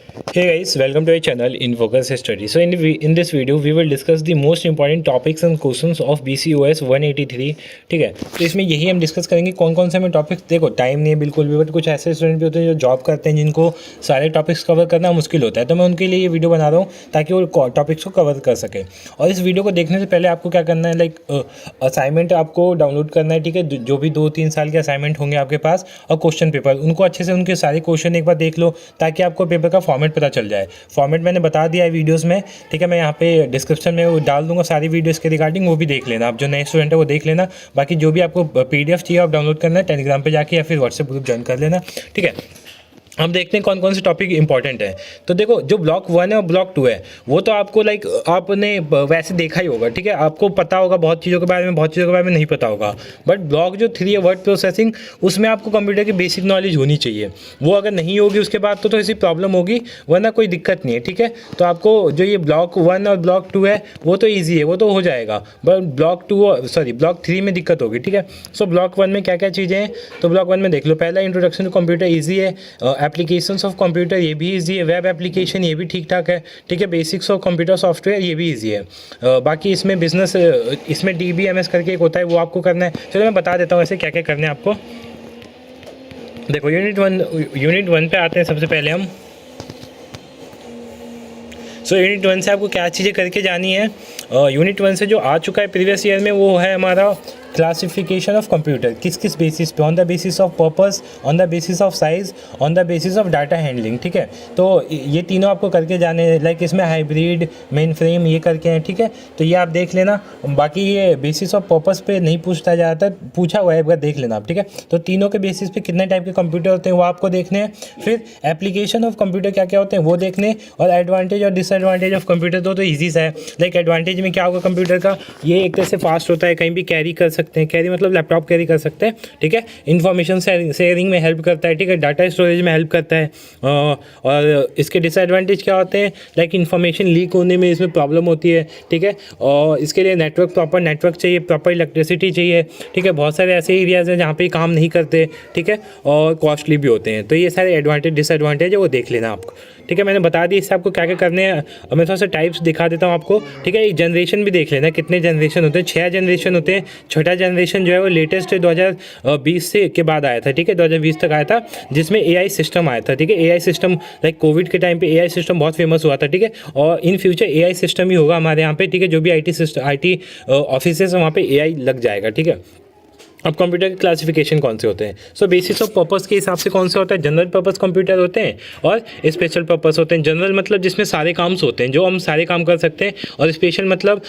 Hey guys, welcome to our channel in Focus Study. So in this video we will discuss the most important topics and questions of BCOS 183. ठीक है, तो इसमें यही हम discuss करेंगे कौन कौन से हमें टॉपिक्स। देखो टाइम नहीं है बिल्कुल भी, बट कुछ ऐसे स्टूडेंट भी होते हैं जो जॉब करते हैं जिनको सारे टॉपिक्स कवर करना मुश्किल होता है, तो मैं उनके लिए ये वीडियो बना रहा हूँ ताकि वो टॉपिक्स को कवर कर सके। और इस वीडियो को देखने से पहले आपको क्या करना है, असाइनमेंट आपको डाउनलोड करना है। ठीक है, जो भी 2-3 साल के असाइनमेंट होंगे आपके पास और क्वेश्चन पेपर, उनको अच्छे से उनके सारे क्वेश्चन एक बार देख लो ताकि आपको पेपर का फॉर्मेट पता चल जाए। फॉर्मेट मैंने बता दिया है वीडियोस में, ठीक है, मैं यहाँ पे डिस्क्रिप्शन में वो डाल दूंगा सारी वीडियोस के रिगार्डिंग, वो भी देख लेना। आप जो नए स्टूडेंट है वो देख लेना। बाकी जो भी आपको पीडीएफ चाहिए आप डाउनलोड करना है टेलीग्राम पे जाके या फिर व्हाट्सएप ग्रुप ज्वाइन कर लेना। ठीक है, हम देखते हैं कौन कौन से टॉपिक इंपॉर्टेंट है। तो देखो जो ब्लॉक 1 है और ब्लॉक 2 है वो तो आपको आपने वैसे देखा ही होगा। ठीक है, आपको पता होगा बहुत चीज़ों के बारे में, बहुत चीज़ों के बारे में नहीं पता होगा। बट ब्लॉक जो 3 है वर्ड प्रोसेसिंग, उसमें आपको कंप्यूटर की बेसिक नॉलेज होनी चाहिए। वो अगर नहीं होगी उसके बाद तो ऐसी प्रॉब्लम होगी, वरना कोई दिक्कत नहीं है। ठीक है, तो आपको जो ये ब्लॉक 1 और ब्लॉक 2 है वो तो ईजी है, वो तो हो जाएगा। बट ब्लॉक 3 में दिक्कत होगी। ठीक है, सो ब्लॉक 1 में क्या क्या चीज़ें हैं तो ब्लॉक 1 में देख लो। पहला इंट्रोडक्शन टू कंप्यूटर ईजी है। एप्लीकेशंस ऑफ कंप्यूटर ये भी इजी है। वेब एप्लीकेशन ये भी ठीक ठाक है। ठीक है, बेसिक्स ऑफ कंप्यूटर सॉफ्टवेयर ये भी इजी है। बाकी इसमें बिजनेस, इसमें DBMS करके एक होता है, वो आपको करना है। चलो मैं बता देता हूँ ऐसे क्या क्या करना है आपको। देखो यूनिट वन पे आते हैं सबसे पहले हम। यूनिट 1 से आपको क्या चीज़ें करके जानी है। यूनिट 1 से जो आ चुका है प्रीवियस ईयर में वो है हमारा क्लासिफिकेशन ऑफ कंप्यूटर। किस किस बेसिस पे, on the basis of purpose, on the basis of size, on the basis of data handling. ठीक है, तो ये तीनों आपको करके जाने हैं। इसमें हाइब्रिड, मेन फ्रेम ये करके हैं। ठीक है, तो ये आप देख लेना। बाकी ये बेसिस ऑफ पर्पस पे नहीं पूछता जाता, पूछा हुआ है, एक बार देख लेना आप। ठीक है, तो तीनों के बेसिस पे कितने टाइप के कंप्यूटर होते हैं वो आपको देखने हैं। फिर एप्लीकेशन ऑफ कंप्यूटर क्या क्या होते हैं वो देखने, और एडवांटेज और डिसएडवांटेज ऑफ कंप्यूटर तो ईजी सा है। एडवांटेज में क्या होगा कंप्यूटर का, ये एक तरह से फास्ट होता है, कहीं भी कैरी कर सकते हैं। कैरी मतलब लैपटॉप कैरी कर सकते हैं। ठीक है, इन्फॉर्मेशन शेयरिंग में हेल्प करता है। ठीक है, डाटा स्टोरेज में हेल्प करता है। और इसके डिसएडवांटेज क्या होते हैं, इन्फॉर्मेशन लीक होने में इसमें प्रॉब्लम होती है। ठीक है, और इसके लिए प्रॉपर नेटवर्क चाहिए, प्रॉपर इलेक्ट्रिसिटी चाहिए। ठीक है, बहुत सारे ऐसे एरियाज हैं जहाँ पे काम नहीं करते। ठीक है, और कॉस्टली भी होते हैं। तो ये सारे एडवांटेज डिसएडवांटेज है वो देख लेना आपको। ठीक है, मैंने बता दी इससे आपको क्या क्या करने हैं। और मैं थोड़ा सा टाइप्स दिखा देता हूँ आपको। ठीक है, जनरेशन भी देख लेना, कितने जनरेशन होते हैं। 6 जनरेशन होते हैं। छठा जनरेशन जो है वो लेटेस्ट 2020 से के बाद आया था। ठीक है, 2020 तक आया था, जिसमें AI सिस्टम आया था। ठीक है, AI सिस्टम कोविड के टाइम पे AI सिस्टम बहुत फेमस हुआ था। ठीक है, और इन फ्यूचर AI सिस्टम ही होगा हमारे यहाँ पे। ठीक है, जो भी IT ऑफिस है वहाँ पे AI लग जाएगा। ठीक है, अब कंप्यूटर के क्लासिफिकेशन कौन से होते हैं। बेसिस ऑफ पर्पस के हिसाब से कौन से होता है, जनरल पर्पस कंप्यूटर होते हैं और स्पेशल पर्पस होते हैं। जनरल मतलब जिसमें सारे काम होते हैं, जो हम सारे काम कर सकते हैं। और स्पेशल मतलब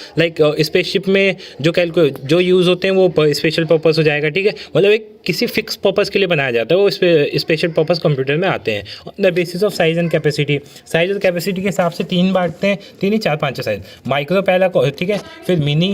स्पेसशिप में जो यूज़ होते हैं वो स्पेशल पर्पस हो जाएगा। ठीक है, मतलब एक किसी फिक्स पर्पस के लिए बनाया जाता है, वो स्पेशल पर्पस कंप्यूटर में आते हैं। The basis of size and capacity, size और कैपेसिटी के हिसाब से 3 बांटते हैं, 3 ही 4-5 साइज। माइक्रो पहला, ठीक है, फिर मिनी,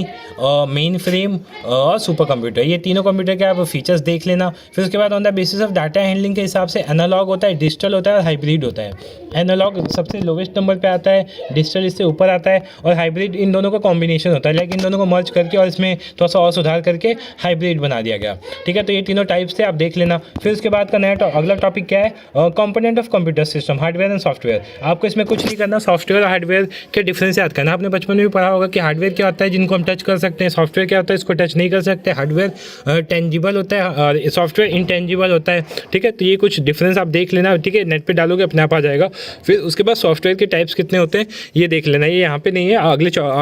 मेन फ्रेम और सुपर कंप्यूटर, ये तीनों कंप्यूटर के आप फीचर्स देख लेना। फिर उसके बाद on the basis of data handling के हिसाब से एनालॉग होता है, डिजिटल होता है और हाइब्रिड होता है। एनालॉग सबसे लोवेस्ट नंबर पे आता है, डिजिटल इससे ऊपर आता है, और हाइब्रिड इन दोनों का कॉम्बिनेशन होता है। इन दोनों को मर्ज करके और इसमें थोड़ा सा और सुधार करके हाइब्रिड बना दिया गया। ठीक है, तो ये तीनों टाइप्स से आप देख लेना। फिर उसके बाद का नया अगला टॉपिक क्या है, component of computer system, hardware and software. आपको इसमें कुछ नहीं करना, सॉफ्टवेयर और हार्डवेयर के डिफरेंस याद करना। आपने बचपन में भी पढ़ा होगा कि हार्डवेयर क्या होता है जिनको हम टच कर सकते हैं, सॉफ्टवेयर क्या होता है इसको टच नहीं कर सकते। हार्डवेयर टेंजिबल होता है और सॉफ्टवेयर इंटेंजिबल होता है। ठीक है, तो ये कुछ डिफरेंस आप देख लेना। ठीक है, नेट पे डालोगे अपने आप आ जाएगा। फिर उसके बाद सॉफ्टवेयर के टाइप्स कितने होते हैं ये देख लेना। ये यहाँ पे नहीं है,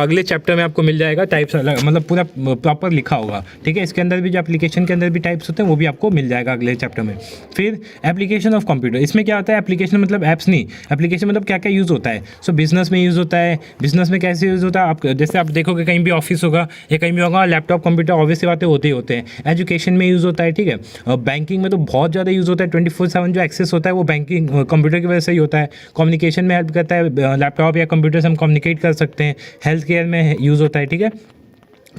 अगले चैप्टर में आपको मिल जाएगा। टाइप्स मतलब पूरा प्रॉपर लिखा होगा। ठीक है, इसके अंदर भी जो एप्लीकेशन के अंदर भी टाइप्स होते हैं वो भी आपको मिल जाएगा अगले चैप्टर में। फिर एप्लीकेशन ऑफ कंप्यूटर, इसमें क्या होता है, एप्लीकेशन मतलब ऐप्स नहीं, एप्लीकेशन मतलब क्या क्या यूज़ होता है। बिजनेस में यूज़ होता है। बिजनेस में कैसे यूज़ होता है, आप जैसे आप देखोगे कहीं भी ऑफिस होगा या कहीं भी होगा, लैपटॉप कंप्यूटर ऑब्वियस सी बातें होते ही होते हैं। एजुकेशन में यूज़ होता है। ठीक है, बैंकिंग में तो बहुत ज़्यादा यूज़ होता है। 24/7 जो एक्सेस होता है वो बैंकिंग कंप्यूटर की वजह से ही होता है। कम्युनिकेशन में हेल्प करता है, लैपटॉप या कंप्यूटर से हम कम्युनिकेट कर सकते हैं। हेल्थ केयर में यूज़ होता है। ठीक है,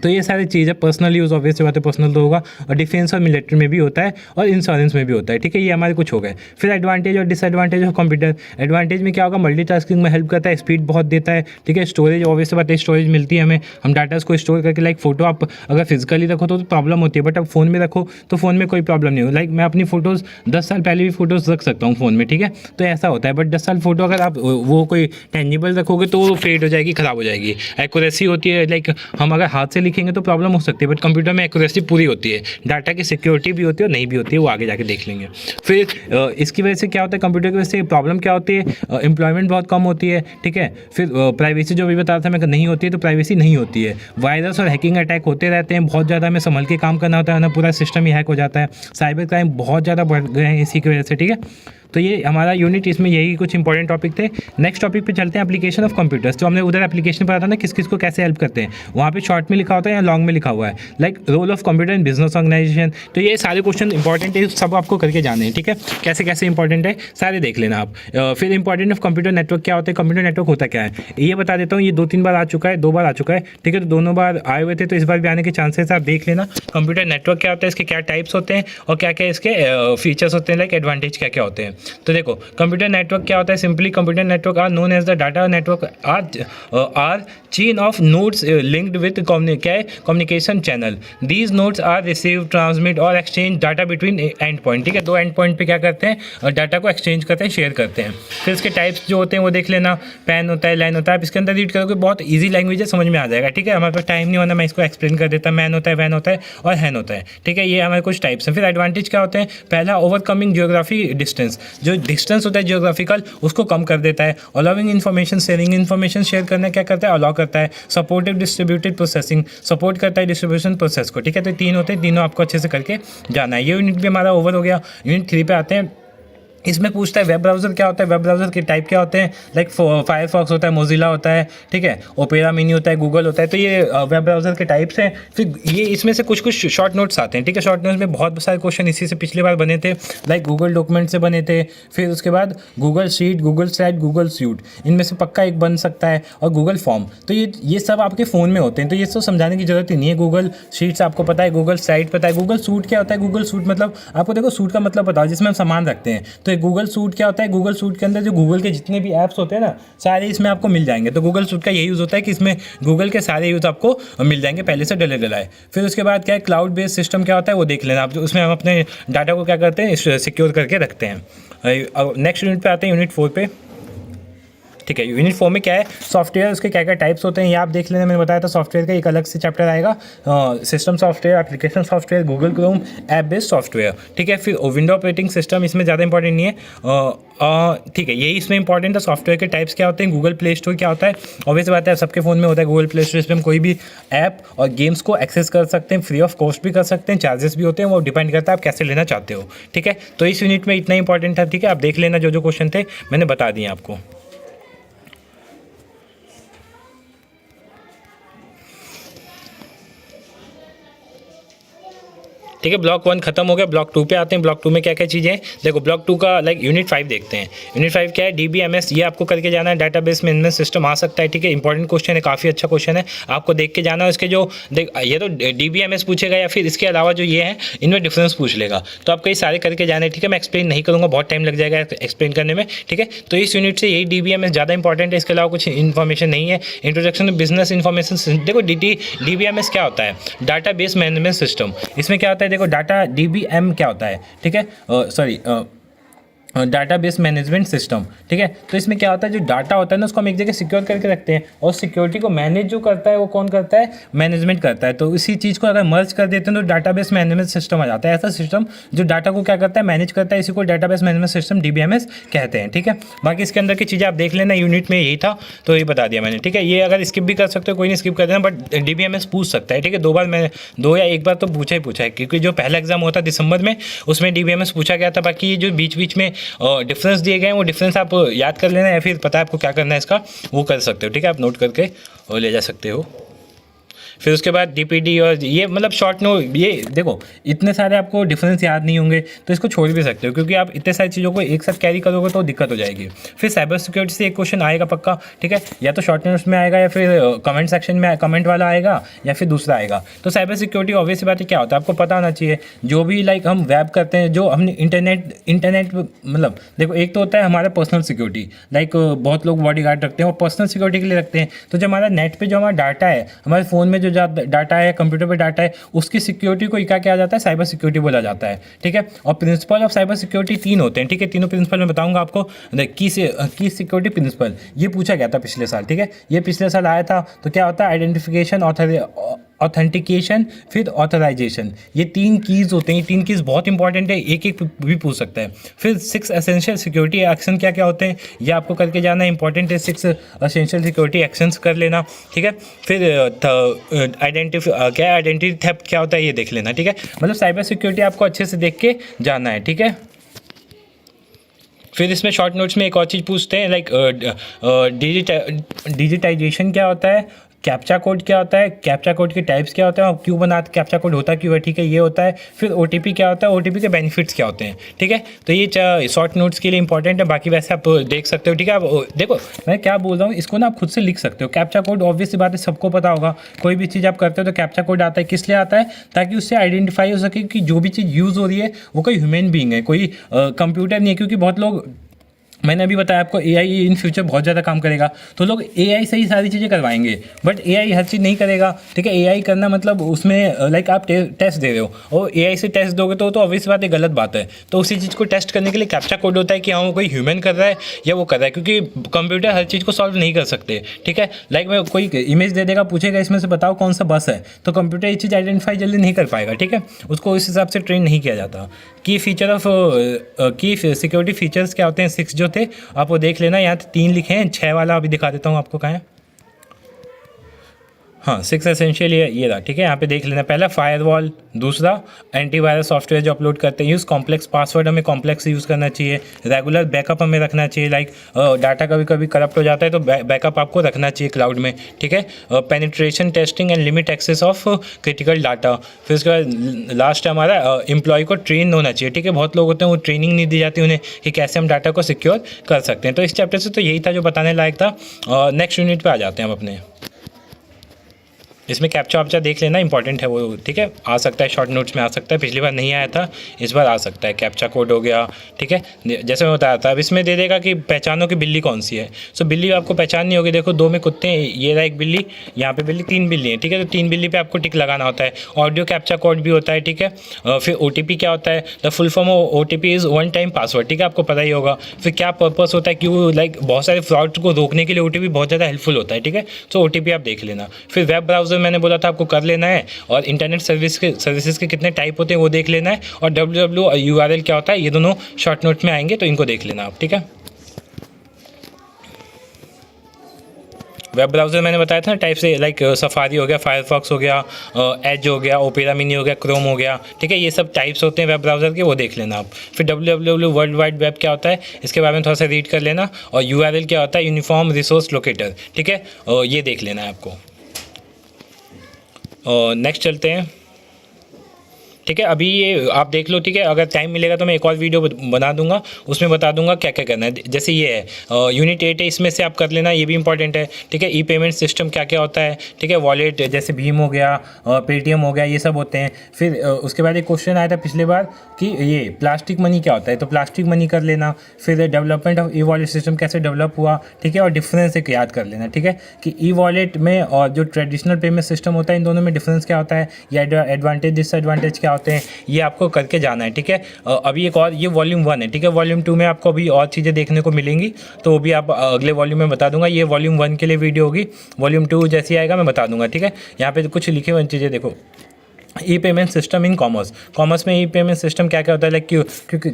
तो ये सारी चीज़ें पर्सनल यूज़ ऑब्वियसली बात है पर्सनल तो होगा, और डिफेंस और मिलिट्री में भी होता है और इंश्योरेंस में भी होता है, ठीक है। ये हमारे कुछ हो गए। फिर एडवांटेज और डिसएडवांटेज ऑफ कंप्यूटर। एडवांटेज में क्या होगा, मल्टीटास्किंग में हेल्प करता है, स्पीड बहुत देता है, ठीक है। स्टोरेज ऑब्वियसली बात है स्टोरेज मिलती है हमें, हम डाटा को स्टोर करके लाइक फोटो आप अगर फिजिकली रखो तो प्रॉब्लम होती है, बट अब फोन में रखो तो फोन में कोई प्रॉब्लम नहीं हो। लाइक मैं अपनी फोटोज़ 10 साल पहले भी फोटोज़ रख सकता हूँ फ़ोन में, ठीक है। तो ऐसा होता है, बट 10 साल फोटो अगर आप वो कोई टेंजिबल रखोगे तो वो फेड हो जाएगी, ख़राब हो जाएगी। एक्यूरेसी होती है, लाइक हम अगर हाथ से लिखेंगे तो प्रॉब्लम हो सकती है, बट कंप्यूटर में एक्यूरेसी पूरी होती है, डाटा की सिक्योरिटी भी होती है और नहीं भी होती है, वो आगे जाके देख लेंगे। फिर इसकी वजह से क्या होता है, कंप्यूटर की वजह से प्रॉब्लम क्या होती है, एम्प्लॉयमेंट बहुत कम होती है, ठीक है। फिर प्राइवेसी जो भी बता रहा था मैं, अगर नहीं होती है तो प्राइवेसी नहीं होती है। वायरस और हैकिंग अटैक होते रहते हैं, बहुत ज़्यादा हमें संभल के काम करना होता है ना, पूरा सिस्टम ही हैक हो जाता है। साइबर क्राइम बहुत ज़्यादा बढ़ गए हैं इसी की वजह से, ठीक है। तो ये हमारा यूनिट, इसमें यही कुछ इंपॉर्टेंट टॉपिक थे। नेक्स्ट टॉपिक पे चलते हैं, एप्लीकेशन ऑफ कंप्यूटर्स। तो हमने उधर एप्लीकेशन पढ़ा था ना, किस किस को कैसे हेल्प करते हैं, वहाँ पे शॉर्ट में लिखा होता है या लॉन्ग में लिखा हुआ है, like role of computer in business organisation. तो ये सारे क्वेश्चन इंपॉर्टेंट है, सब आपको करके जाने हैं, ठीक है। कैसे कैसे इंपॉर्टेंट है सारे देख लेना आप। फिर इंपॉर्टेंट ऑफ कंप्यूटर नेटवर्क क्या होता है, कंप्यूटर नेटवर्क होता क्या है ये बता देता हूँ। ये 2-3 बार आ चुका है, 2 बार आ चुका है, ठीक है। तो दोनों बार आए हुए थे, तो इस बार भी आने के चांसेस आप देख लेना। कंप्यूटर नेटवर्क क्या होता है, इसके क्या टाइप्स होते हैं और क्या क्या इसके फीचर्स होते हैं, लाइक एडवांटेज क्या क्या होते हैं। तो देखो कंप्यूटर नेटवर्क क्या होता है, simply computer network are known as the data network are chain of nodes linked with communication channel. These nodes are receive, transmit और exchange data between end point, ठीक है। 2 एंड पॉइंट पे क्या करते हैं, डाटा को एक्सचेंज करते हैं, शेयर करते हैं। फिर इसके टाइप्स जो होते हैं वो देख लेना, पैन होता है, लाइन होता है। आप इसके अंदर रीड करोगे, बहुत ईजी लैंग्वेज है, समझ में आ जाएगा, ठीक है। हमारे पास टाइम नहीं होना, मैं इसको एक्सप्लेन कर देता। मैन होता है, वैन होता है और हैन होता है, ठीक है। ये हमारे कुछ टाइप्स हैं। फिर एडवांटेज क्या होते हैं, पहला ओवरकमिंग जियोग्राफी डिस्टेंस, जो डिस्टेंस होता है जियोग्राफिकल उसको कम कर देता है। Allowing information sharing, information share करना क्या करता है, अलाउ करता है। सपोर्टिव डिस्ट्रीब्यूटेड प्रोसेसिंग, सपोर्ट करता है डिस्ट्रीब्यूशन प्रोसेस को, ठीक है। तो 3 होते हैं, तीनों आपको अच्छे से करके जाना है। ये यूनिट भी हमारा ओवर हो गया। यूनिट 3 पे आते हैं। इसमें पूछता है वेब ब्राउज़र क्या होता है, वेब ब्राउज़र के टाइप क्या होते हैं, लाइक फायरफॉक्स होता है, मोजिला होता है, ठीक है, ओपेरा मिनी होता है, गूगल होता है। तो ये वेब ब्राउज़र के टाइप्स हैं। फिर ये इसमें से कुछ कुछ शॉर्ट नोट्स आते हैं, ठीक है। शॉर्ट नोट्स में बहुत सारे क्वेश्चन इसी से पिछली बार बने थे, लाइक गूगल डॉक्यूमेंट से बने थे। फिर उसके बाद Google sheet, Google slide, Google suit, इनमें से पक्का एक बन सकता है, और गूगल फॉर्म। तो ये सब आपके फ़ोन में होते हैं, तो ये सब समझाने की जरूरत ही नहीं है। गूगल शीट्स आपको पता है, गूगल स्लाइड पता है, गूगल सूट क्या होता है। गूगल सूट मतलब आपको देखो, सूट का मतलब बताओ जिसमें हम सामान रखते हैं। तो गूगल सूट क्या होता है, गूगल सूट के अंदर जो गूगल के जितने भी ऐप्स होते हैं ना, सारे इसमें आपको मिल जाएंगे। तो गूगल सूट का यही यूज़ होता है कि इसमें गूगल के सारे यूज़ आपको मिल जाएंगे पहले से डले डलाए। फिर उसके बाद क्या है, क्लाउड बेस्ड सिस्टम क्या होता है वो देख लेना आप। उसमें हम अपने डाटा को क्या करते हैं, सिक्योर करके रखते हैं। नेक्स्ट यूनिट पे आते हैं, यूनिट 4 पे, ठीक है। यूनिट 4 में क्या है, सॉफ्टवेयर, उसके क्या क्या टाइप्स होते हैं ये आप देख लेना। मैंने बताया था सॉफ्टवेयर का एक अलग से चैप्टर आएगा, system software, application software, Google Chrome, app based software, ठीक है। फिर विंडो ऑपरेटिंग सिस्टम, इसमें ज़्यादा इंपॉर्टेंट नहीं है, ठीक है। यही इसमें इंपॉर्टेंट है। सॉफ्टवेयर के टाइप्स क्या होते हैं, गूगल प्ले स्टोर क्या होता है, ऑब्वियस बात है सबके फ़ोन में होता है गूगल प्ले स्टोर। इसमें हम कोई भी ऐप और गेम्स को एक्सेस कर सकते हैं, फ्री ऑफ कॉस्ट भी कर सकते हैं, चार्जेस भी होते हैं, वो डिपेंड करता है आप कैसे लेना चाहते हो, ठीक है। तो इस यूनिट में इतना इंपॉर्टेंट था, ठीक है। आप देख लेना, जो जो क्वेश्चन थे मैंने बता दिए आपको। ठीक है, ब्लॉक 1 खत्म हो गया। ब्लॉक 2 पे आते हैं। ब्लॉक 2 में क्या क्या चीज़ें हैं, देखो ब्लॉक 2 का लाइक यूनिट 5 देखते हैं। यूनिट 5 क्या है, DBMS, ये आपको करके जाना है, डाटाबेस मैनेजमेंट सिस्टम आ सकता है, ठीक है। इंपॉर्टेंट क्वेश्चन है, काफ़ी अच्छा क्वेश्चन है, आपको देख के जाना है। इसके जो ये तो DBMS पूछेगा, या फिर इसके अलावा जो ये है इनमें डिफरेंस पूछ लेगा, तो आपको ये सारे करके जाने, ठीक है। मैं एक्सप्लेन नहीं करूँगा, बहुत टाइम लग जाएगा एक्सप्लेन करने में, ठीक है। तो इस यूनिट से यही DBMS ज़्यादा इंपॉर्टेंट है, इसके अलावा कुछ इन्फॉर्मेशन नहीं है। इंट्रोडक्शन टू बिजनेस इन्फॉर्मेशन, देखो DBMS क्या होता है, डाटा बेस मैनेजमेंट सिस्टम। इसमें क्या होता है, देखो डाटा DBM क्या होता है, ठीक है, सॉरी डाटाबेस मैनेजमेंट सिस्टम, ठीक है। तो इसमें क्या होता है, जो डाटा होता है ना उसको हम एक जगह सिक्योर करके रखते हैं, और सिक्योरिटी को मैनेज जो करता है वो कौन करता है, मैनेजमेंट करता है। तो इसी चीज़ को अगर मर्ज कर देते हैं तो डाटाबेस मैनेजमेंट सिस्टम आ जाता है। ऐसा सिस्टम जो डाटा को क्या करता है, मैनेज करता है, इसी को डाटाबेस मैनेजमेंट सिस्टम DBMS कहते हैं, ठीक है। बाकी इसके अंदर की चीज़ें आप देख लेना, यूनिट में यही था तो ये बता दिया मैंने, ठीक है। ये अगर स्किप भी कर सकते हो कोई नहीं, स्किप कर देना, बट DBMS पूछ सकता है, ठीक है। 2 बार मैं 2 या 1 बार तो पूछा ही है, क्योंकि जो पहला एग्जाम होता है दिसंबर में उसमें DBMS पूछा गया था। बाकी ये जो बीच बीच में डिफरेंस दिए गए हैं वो डिफरेंस आप याद कर लेना, या फिर पता है आपको क्या करना है इसका वो कर सकते हो, ठीक है। आप नोट करके और ले जा सकते हो। फिर उसके बाद DPD और ये मतलब शॉर्ट नोट, ये देखो इतने सारे आपको डिफरेंस याद नहीं होंगे तो इसको छोड़ भी सकते हो, क्योंकि आप इतने सारी चीज़ों को एक साथ कैरी करोगे तो दिक्कत हो जाएगी। फिर साइबर सिक्योरिटी से एक क्वेश्चन आएगा पक्का, ठीक है, या तो शॉर्ट नोट्स में आएगा या फिर कमेंट सेक्शन में कमेंट वाला आएगा या फिर दूसरा आएगा। तो साइबर सिक्योरिटी ऑब्वियस बात है क्या होता है आपको पता होना चाहिए। जो भी लाइक हम वेब करते हैं, जो हमने इंटरनेट मतलब देखो, एक तो होता है हमारा पर्सनल सिक्योरिटी, लाइक बहुत लोग बॉडीगार्ड रखते हैं और पर्सनल सिक्योरिटी के लिए रखते हैं। तो जो हमारा नेट पे जो हमारा डाटा है, हमारे फ़ोन में जो डाटा है, कंप्यूटर पे डाटा है, उसकी सिक्योरिटी को क्या किया जाता है, साइबर सिक्योरिटी बोला जाता है, ठीक है। और प्रिंसिपल ऑफ साइबर सिक्योरिटी 3 होते हैं, ठीक है। तीनों प्रिंसिपल मैं बताऊंगा आपको। की सिक्योरिटी प्रिंसिपल ये पूछा गया था पिछले साल, ठीक है, ये पिछले साल आया था। तो क्या होता है, आइडेंटिफिकेशन, ऑथेंटिकेशन, फिर ऑथराइजेशन, ये 3 कीज़ होते हैं। ये 3 कीज़ बहुत इंपॉर्टेंट है, एक एक भी पूछ सकता है। फिर 6 एसेंशियल सिक्योरिटी एक्शन क्या क्या होते हैं ये आपको करके जाना इंपॉर्टेंट है। 6 एसेंशियल सिक्योरिटी एक्शंस कर लेना, ठीक है। फिर आइडेंटिटी थेफ्ट क्या होता है ये देख लेना, ठीक है। मतलब साइबर सिक्योरिटी आपको अच्छे से देख के जाना है, ठीक है। फिर इसमें शॉर्ट नोट्स में एक और चीज़ पूछते हैं, लाइक डिजिटाइजेशन क्या होता है, कैप्चा कोड क्या होता है, कैप्चा कोड के टाइप्स क्या होते हैं और क्यों बनाते, कैप्चा कोड होता क्यों है, ठीक है, ये होता है। फिर OTP क्या होता है, OTP के बेनिफिट्स क्या होते हैं, ठीक है। तो ये शॉर्ट नोट्स के लिए इंपॉर्टेंट है। बाकी वैसे आप देख सकते हो, ठीक है। आप देखो मैं क्या बोल रहा हूँ, इसको ना आप खुद से लिख सकते हो। कैप्चा कोड ऑब्वियसली बात है सबको पता होगा, कोई भी चीज़ आप करते हो तो कैप्चा कोड आता है। किस लिए आता है, ताकि उससे आइडेंटिफाई हो सके कि जो भी चीज़ यूज़ हो रही है वो कोई ह्यूमन बीइंग है, कोई कंप्यूटर नहीं है। क्योंकि बहुत लोग, मैंने अभी बताया आपको, AI इन फ्यूचर बहुत ज़्यादा काम करेगा, तो लोग AI से ही सारी चीज़ें करवाएंगे, बट AI हर चीज़ नहीं करेगा, ठीक है। AI करना मतलब उसमें लाइक आप टेस्ट दे रहे हो और AI से टेस्ट दोगे तो ऑब्वियस बात है गलत बात है। तो उसी चीज़ को टेस्ट करने के लिए कैप्चा कोड होता है कि हाँ वो कोई ह्यूमन कर रहा है या वो कर रहा है, क्योंकि कंप्यूटर हर चीज़ को सॉल्व नहीं कर सकते, ठीक है। लाइक मैं कोई इमेज दे देगा, पूछेगा इसमें से बताओ कौन सा बस है, तो कंप्यूटर ये चीज़ आइडेंटिफाई जल्दी नहीं कर पाएगा, ठीक है। उसको इस हिसाब से ट्रेन नहीं किया जाता। की सिक्योरिटी फीचर्स क्या होते हैं, 6 जो थे आप वो देख लेना। यहाँ 3 लिखे हैं, 6 वाला अभी दिखा देता हूँ आपको कहाँ है। हाँ 6 एसेंशियल ये रहा, ठीक है। यहाँ पे देख लेना, पहला फायरवॉल, दूसरा एंटीवायरस सॉफ्टवेयर जो अपलोड करते हैं, यूज़ कॉम्प्लेक्स पासवर्ड, हमें कॉम्प्लेक्स यूज़ करना चाहिए। रेगुलर बैकअप हमें रखना चाहिए, लाइक डाटा कभी कभी करप्ट हो जाता है तो बैकअप आपको रखना चाहिए क्लाउड में, ठीक है। Penetration testing and limit access of critical data. फिर उसके बाद लास्ट हमारा एम्प्लॉय को ट्रेन होना चाहिए, ठीक है। बहुत लोग होते हैं वो ट्रेनिंग नहीं दी जाती उन्हें कि कैसे हम डाटा को सिक्योर कर सकते हैं। तो इस चैप्टर से तो यही था जो बताने लायक था। नेक्स्ट यूनिट पर आ जाते हैं हम अपने। इसमें कैप्चा वाप्चा देख लेना, इंपॉर्टेंट है वो, ठीक है। आ सकता है शॉर्ट नोट्स में, आ सकता है, पिछली बार नहीं आया था, इस बार आ सकता है। कैप्चा कोड हो गया, ठीक है, जैसे मैं बताया था। अब इसमें दे देगा कि पहचानो कि बिल्ली कौन सी है। सो बिल्ली आपको पहचाननी होगी। देखो 2 में कुत्ते हैं, ये रहा एक बिल्ली, यहाँ पे बिल्ली, 3 बिल्ली है, ठीक है। तो 3 बिल्ली पे आपको टिक लगाना होता है। ऑडियो कैप्चा कोड भी होता है, ठीक है। फिर OTP क्या होता है, the full form of OTP is one time password, ठीक है, आपको पता ही होगा। फिर क्या पर्पस होता है, क्यों, लाइक बहुत सारे फ्रॉड को रोकने के लिए OTP बहुत ज़्यादा हेल्पफुल होता है, ठीक है। सो OTP आप देख लेना। फिर वेब ब्राउज़र मैंने बोला था आपको कर लेना है, और इंटरनेट सर्विसेज के कितने टाइप होते हैं वो देख लेना है, और www और URL क्या होता है, ये दोनों शॉर्ट नोट में आएंगे तो इनको देख लेना आप, ठीक है। वेब ब्राउज़र मैंने बताया था ना टाइप से, लाइक सफारी हो गया, फायरफॉक्स हो गया, एज हो गया, ओपेरा मिनी हो गया, क्रोम हो गया, ठीक है। ये सब टाइप्स होते हैं वेब ब्राउज़र के, वो देख लेना आप। फिर www वर्ल्ड वाइड वेब क्या होता है, इसके बारे में थोड़ा सा रीड कर लेना। और URL क्या होता है, यूनिफॉर्म रिसोर्स लोकेटर, ठीक है, ये देख लेना है आपको। नेक्स्ट चलते हैं, ठीक है। अभी ये आप देख लो, ठीक है। अगर टाइम मिलेगा तो मैं एक और वीडियो बना दूंगा, उसमें बता दूंगा क्या क्या करना है। जैसे ये है यूनिट 8 है, इसमें से आप कर लेना, ये भी इंपॉर्टेंट है, ठीक है। ई पेमेंट सिस्टम क्या क्या होता है, ठीक है। वॉलेट जैसे भीम हो गया, पेटीएम हो गया, ये सब होते हैं। फिर उसके बाद एक क्वेश्चन आया था पिछली बार कि ये प्लास्टिक मनी क्या होता है, तो प्लास्टिक मनी कर लेना। फिर development of e wallet system कैसे डेवलप हुआ, ठीक है, और डिफरेंस एक याद कर लेना, ठीक है, कि ई वॉलेट में और जो ट्रेडिशनल पेमेंट सिस्टम होता है, इन दोनों में डिफरेंस क्या होता है, या एडवांटेज डिसएडवांटेज क्या होते हैं, ये आपको करके जाना है, ठीक है। अभी एक और, ये वॉल्यूम 1 है, ठीक है। वॉल्यूम 2 में आपको अभी और चीज़ें देखने को मिलेंगी, तो वो भी आप अगले वॉल्यूम में बता दूंगा। ये वॉल्यूम 1 के लिए वीडियो होगी, वॉल्यूम 2 जैसी आएगा मैं बता दूंगा, ठीक है। यहाँ पे कुछ लिखे हुए चीज़ें देखो, e payment system in commerce. Commerce में ई पेमेंट सिस्टम क्या क्या होता है, लाइक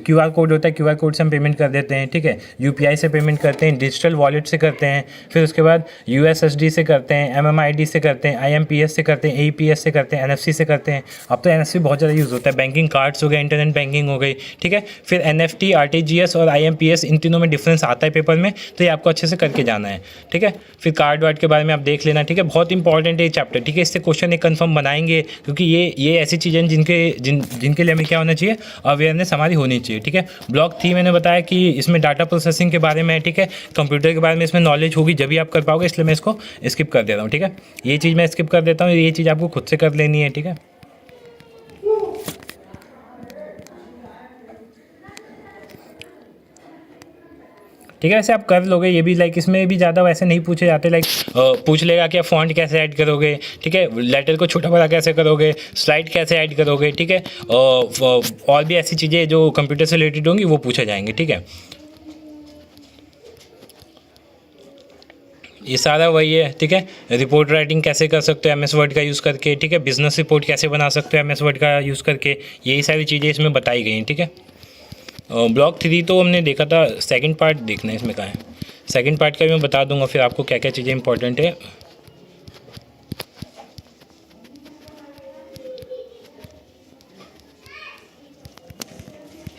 क्यू आर कोड होता है, क्यू आर कोड से हम पेमेंट कर देते हैं, ठीक है। यूपीआई से पेमेंट करते हैं, डिजिटल वॉलेट से करते हैं, फिर उसके बाद यूएसएसडी से करते हैं, एमएमआईडी से करते हैं, आईएमपीएस से करते हैं, एईपीएस से करते हैं, एनएफसी से करते हैं। अब तो एनएफसी बहुत ज़्यादा यूज़ होता है। बैंकिंग कार्ड्स हो गए, इंटरनेट बैंकिंग हो गई, ठीक है। फिर एनएफटी, आरटीजीएस और आईएमपीएस, इन तीनों में डिफरेंस आता है पेपर में, तो ये आपको अच्छे से करके जाना है, ठीक है। फिर कार्ड वार्ड के बारे में आप देख लेना, ठीक है। बहुत इंपॉर्टेंट है ये चैप्टर, ठीक है। इससे क्वेश्चन एक कन्फर्म बनाएंगे, क्योंकि ये ऐसी चीज़ें जिनके लिए हमें क्या होना चाहिए, अवेयरनेस हमारी होनी चाहिए, ठीक है। ब्लॉक 3 मैंने बताया कि इसमें डाटा प्रोसेसिंग के बारे में है, ठीक है। कंप्यूटर के बारे में इसमें नॉलेज होगी जब भी आप कर पाओगे, इसलिए मैं इसको स्किप कर देता हूँ, ठीक है। ये चीज़ मैं स्किप कर देता हूँ, ये चीज़ आपको खुद से कर लेनी है, ठीक है। ठीक है, वैसे आप कर लोगे ये भी, लाइक इसमें भी ज़्यादा वैसे नहीं पूछे जाते, लाइक पूछ लेगा कि आप फॉन्ट कैसे ऐड करोगे, ठीक है, लेटर को छोटा बड़ा कैसे करोगे, स्लाइड कैसे ऐड करोगे, ठीक है। और भी ऐसी चीज़ें जो कंप्यूटर से रिलेटेड होंगी वो पूछे जाएंगे, ठीक है। ये सारा वही है, ठीक है। रिपोर्ट राइटिंग कैसे कर सकते हो एमएस वर्ड का यूज़ करके, ठीक है। बिजनेस रिपोर्ट कैसे बना सकते हो एमएस वर्ड का यूज़ करके, यही सारी चीज़ें इसमें बताई गई हैं, ठीक है। ब्लॉक 3 तो हमने देखा था, सेकंड पार्ट देखना है इसमें कहाँ है। सेकंड पार्ट का भी मैं बता दूंगा फिर आपको क्या क्या चीज़ें इंपॉर्टेंट है,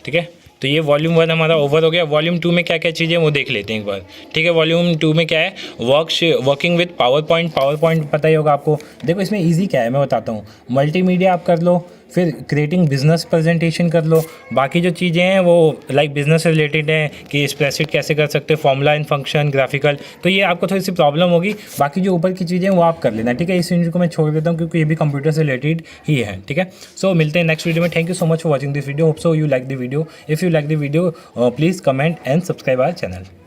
ठीक है। तो ये वॉल्यूम 1 हमारा ओवर हो गया। वॉल्यूम 2 में क्या क्या चीज़ें वो देख लेते हैं एक बार, ठीक है। वॉल्यूम 2 में क्या है, वर्किंग विद पावर पॉइंट पता ही होगा आपको। देखो इसमें ईजी क्या है मैं बताता हूँ। मल्टीमीडिया आप कर लो, फिर क्रिएटिंग बिजनेस प्रेजेंटेशन कर लो। बाकी जो चीज़ें हैं वो लाइक बिजनेस से रिलेटेड हैं कि स्प्रेडशीट कैसे कर सकते हैं, फॉर्मूला एंड फंक्शन, ग्राफिकल, तो ये आपको थोड़ी सी प्रॉब्लम होगी। बाकी जो ऊपर की चीज़ें हैं वो आप कर लेना, ठीक है। इस यूनिट को मैं छोड़ देता हूँ क्योंकि ये भी कंप्यूटर से रिलेटेड ही है, ठीक है। सो मिलते हैं नेक्स्ट वीडियो में। Thank you so much for watching this video. Hope so you like the video. If you like the video please comment and subscribe our channel.